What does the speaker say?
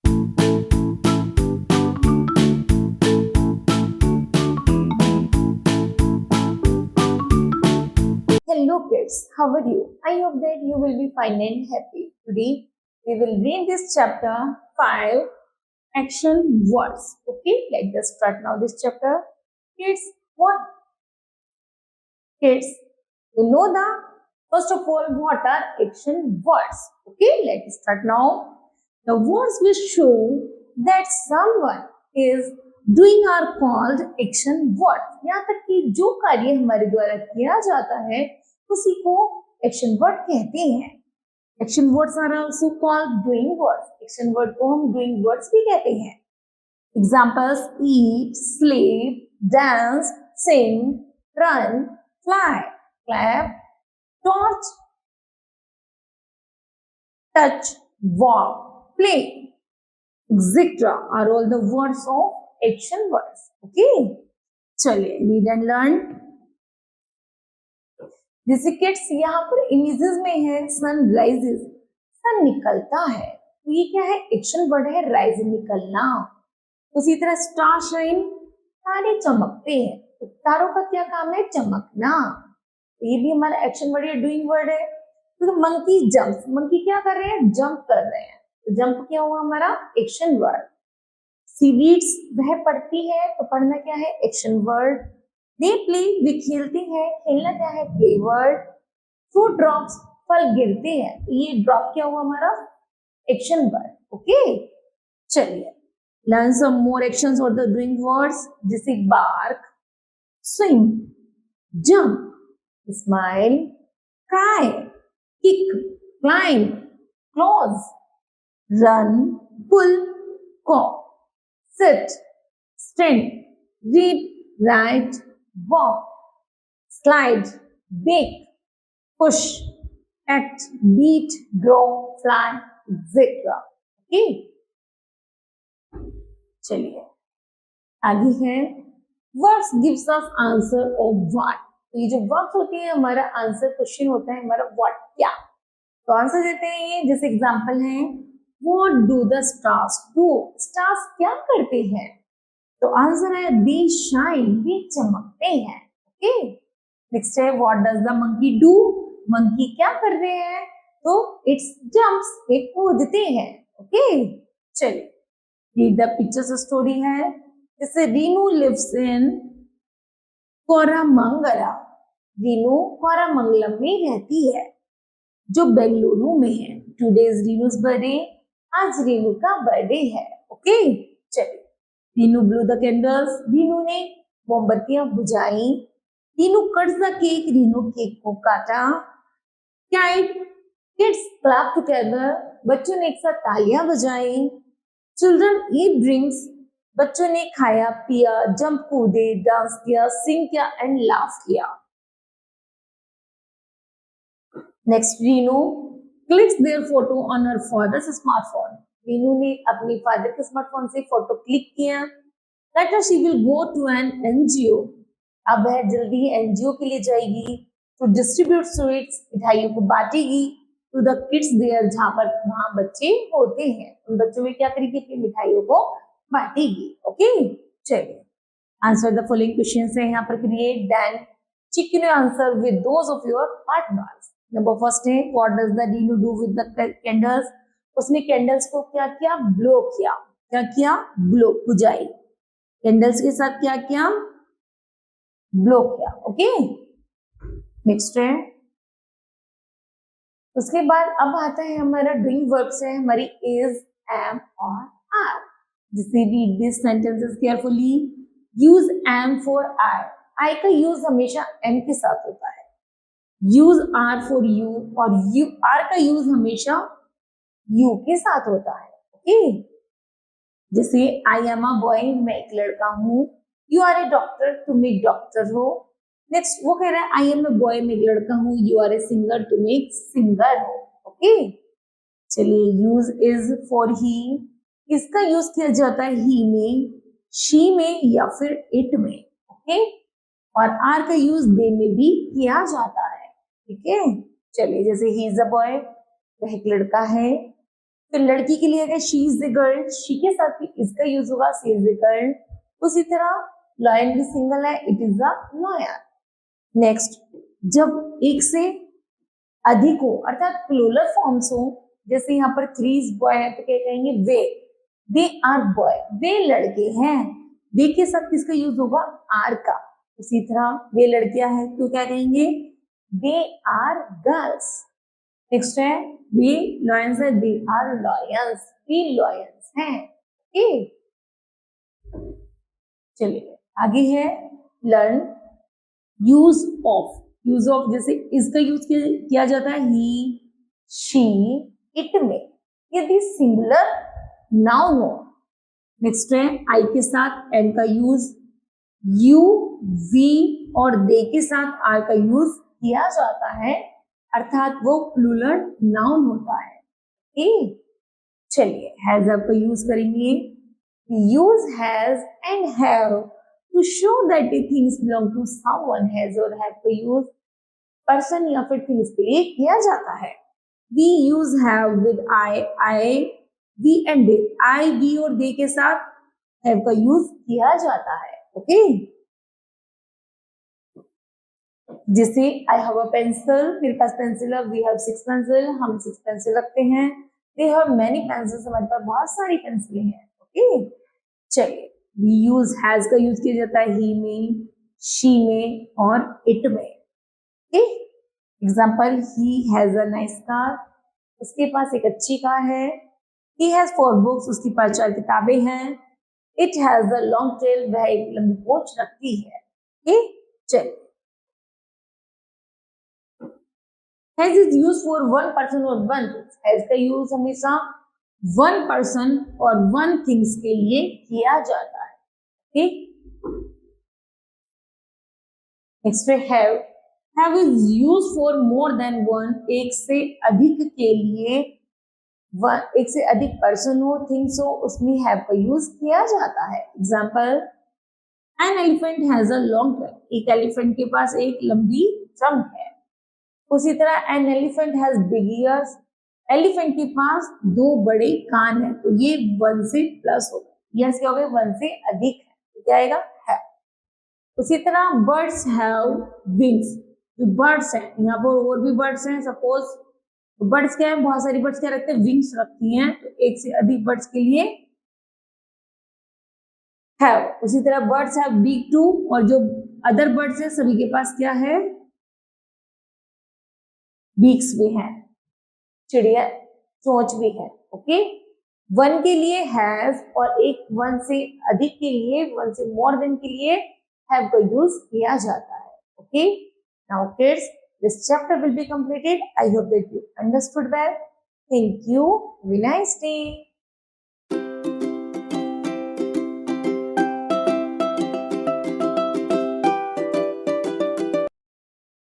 Hello kids, how are you? I hope that you will be fine and happy. Today we will read this chapter 5 action words. Okay, let's start now this chapter. Kids, what? Kids, you know the first of all what are action words? Okay, let's start now. The words which show that someone is doing are called action words. यहाँ तक कि जो कार्य हमारे द्वारा किया जाता है उसी को एक्शन वर्ड कहते हैं. Action words are also called doing words. Action word को हम डूइंग वर्ड्स भी कहते हैं. Examples eat, sleep, dance, sing, run, fly, clap, torch, touch, walk, play, etc. are all the words of action words. Okay, चलिए read and learn. जैसे kids यहाँ पर images में है सन राइजेस, सन निकलता है, तो ये क्या है? एक्शन वर्ड है, राइज निकलना. उसी तरह स्टार शाइन, तारे चमकते हैं, तो तारों का क्या काम है? चमकना. तो ये भी हमारा एक्शन वर्ड है, डूइंग वर्ड है. तो मंकी जंप, मंकी क्या कर रहे हैं? जंप कर रहे हैं, तो जंप क्या हुआ? हमारा एक्शन वर्ड. सी रीड्स, वह पढ़ती है, तो पढ़ना क्या है? Action word. दे प्ले, वे खेलते हैं, खेलना क्या है? Play word. फ्रूट ड्रॉप्स, फल गिरते हैं, तो ये ड्रॉप क्या हुआ? हमारा एक्शन वर्ड. ओके, चलिए learn some more actions or the doing words. जैसे bark, swing, jump, smile, cry, kick, climb, close, run, pull, cough, sit, stand, read, write, walk, slide, bake, push, act, beat, grow, fly, etc. Okay, चलिए आगे है words gives us answer of what. तो ये जो words होते हैं हमारा answer question होता है हमारा व्हाट, क्या. तो आंसर देते हैं ये. जैसे एग्जांपल है what do the stars do. Stars क्या करते हैं? तो आंसर है दे शाइन, वे चमकते हैं. ओके, नेक्स्ट है what does the monkey do. Monkey क्या कर रहे हैं? तो इट्स जंप्स, वे कूदते हैं. ओके, चलिए read the pictures story है. जैसे रीनू lives in कोरामंगलम. रीनू कोरामंगलम में रहती है जो बेंगलुरु में है. टुडे इज रीनूज बर्थडे, आज रीनू का बर्थडे है. ओके, चलिए Reenu blew the candles, Reenu ने मोमबत्तियां बुझाई. Reenu cuts the cake, Reenu cake को काटा. किड्स क्लैप टुगेदर, बच्चों ने एक साथ तालियां बजाई. चिल्ड्रन ईट ड्रिंक्स, बच्चों ने खाया पिया, जंप कूदे, डांस किया, सिंग किया एंड लाफ किया. Next Reenu clicks their photo on her father's smartphone. Reenu ने अपने फादर के स्मार्टफोन से फोटो क्लिक किया. Later she will go to an NGO. अब वह जल्दी ही एनजीओ के लिए जाएगी. टू डिस्ट्रीब्यूट स्वीट्स, मिठाइयों को बांटेगी. टू द किड्स देयर, जहां पर वहां बच्चे होते हैं, उन बच्चों में क्या करेगी? अपनी मिठाइयों को बांटेगी. ओके, चलिए आंसर द फॉलोइंग क्वेश्चंस है यहाँ पर. Create then check your answer with those of your partners. Number first है what does the Renu do with the candles. उसने कैंडल्स को क्या किया? ब्लो किया. क्या किया? ब्लो, बुझाई. कैंडल्स के साथ क्या किया? ब्लो किया. ओके, नेक्स्ट है उसके बाद अब आता है हमारा डूइंग वर्ब्स है हमारी इज, एम और आर. जैसे read this sentences carefully. Use am for I. I का यूज हमेशा एम के साथ होता है. यूज आर फॉर यू, और यू आर का यूज हमेशा यू के साथ होता है. ओके, जैसे आई एम अ बॉय, मैं एक लड़का हूं. यू आर ए डॉक्टर, तुम एक डॉक्टर हो. नेक्स्ट वो कह रहा है आई एम ए बॉय, मैं एक लड़का हूं. यू आर ए सिंगर, तुम एक सिंगर हो. ओके, चलिए यूज इज फॉर ही. इसका यूज किया जाता है ही में, शी में या फिर इट में. ओके, और आर का यूज दे में भी किया जाता है. ठीक है, चलिए जैसे ही इज अ बॉय, वह एक लड़का है. तो लड़की के लिए अगर she is the girl, she के साथ भी इसका यूज होगा, सी इज द गर्ल। उसी तरह लॉयन भी सिंगल है, it is a lawyer. Next, जब एक से अधिक हो अर्थात प्लूरल फॉर्म्स हो, जैसे यहाँ पर 3 इज बॉय है तो क्या कहेंगे, वे, दे आर बॉय, वे लड़के हैं। दे के साथ किसका यूज होगा, आर का। उसी तरह वे लड़कियां हैं तो क्या कहेंगे, दे आर गर्ल्स। नेक्स्ट है वे लॉयंस है, दे आर लॉयंस, वे लॉयंस हैं। ओके, चलिए आगे है learn use of. Use of जैसे इसका यूज किया जाता है ही, शी, इट में, यदि सिंगुलर नाउन हो। नेक्स्ट है आई के साथ एन का यूज, यू, वी और दे के साथ आर का यूज किया जाता है, अर्थात वो प्लूरल नाउन होता है। ओके, चलिए हैज का यूज करेंगे। Use has and have to show that things belong to someone. Has और हैव का यूज पर्सन या फिर थिंग्स के लिए किया जाता है। We use have with I, we and they, I, we और दे के साथ हैव का यूज किया जाता है। ओके, जैसे आई हैव अ पेंसिल, मेरे पास पेंसिल है, वी हैव 6 पेंसिल, हम 6 पेंसिल रखते हैं। दे हैव मैनी पेंसिल्स, हमारे पास बहुत सारी पेंसिलें हैं। ओके, चलिए वी यूज हैज का यूज किया जाता है ही में, शी में और इट में। Okay, example, he has a nice car, उसके पास एक अच्छी कार है। ही हैज 4 बुक्स, उसके पास 4 किताबें हैं। It has a long tail, वह एक लंबी पूंछ रखती है। ओके, चलिए has is use for one person और वन थिंग्स। हैज का यूज हमेशा वन पर्सन और वन थिंग्स के लिए किया जाता है। ठीक, next have. Have is use for more than one, एक से अधिक के लिए, एक से अधिक पर्सन हो, थिंग्स हो, उसमें हैव का यूज किया जाता है। Example, an elephant has a long trunk, एक एलिफेंट के पास एक लंबी ट्रंक है। उसी तरह an elephant has big years, elephant के पास 2 बड़े कान है, तो ये 1 से प्लस होगा, ईयर्स क्या हो गए, 1 से अधिक है, तो क्या आएगा, है। उसी तरह बर्ड्स हैव विंग्स, जो बर्ड्स हैं, यहाँ पर और भी बर्ड्स हैं, सपोज बर्ड्स क्या है, बहुत सारी बर्ड्स क्या रखते हैं, विंग्स रखती हैं, तो एक से अधिक बर्ड्स के लिए हैव। उसी तरह बर्ड्स हैव बीक टू, और जो अदर बर्ड्स हैं सभी के पास क्या है, बीक्स भी हैं, चिड़िया चोंच भी है। ओके, 1 के लिए हैज और एक 1 से अधिक के लिए, 1 से मोर देन के लिए हैव का यूज किया जाता है। Okay, now kids, this chapter will be completed. I hope that you understood well. Thank you. Have a nice day.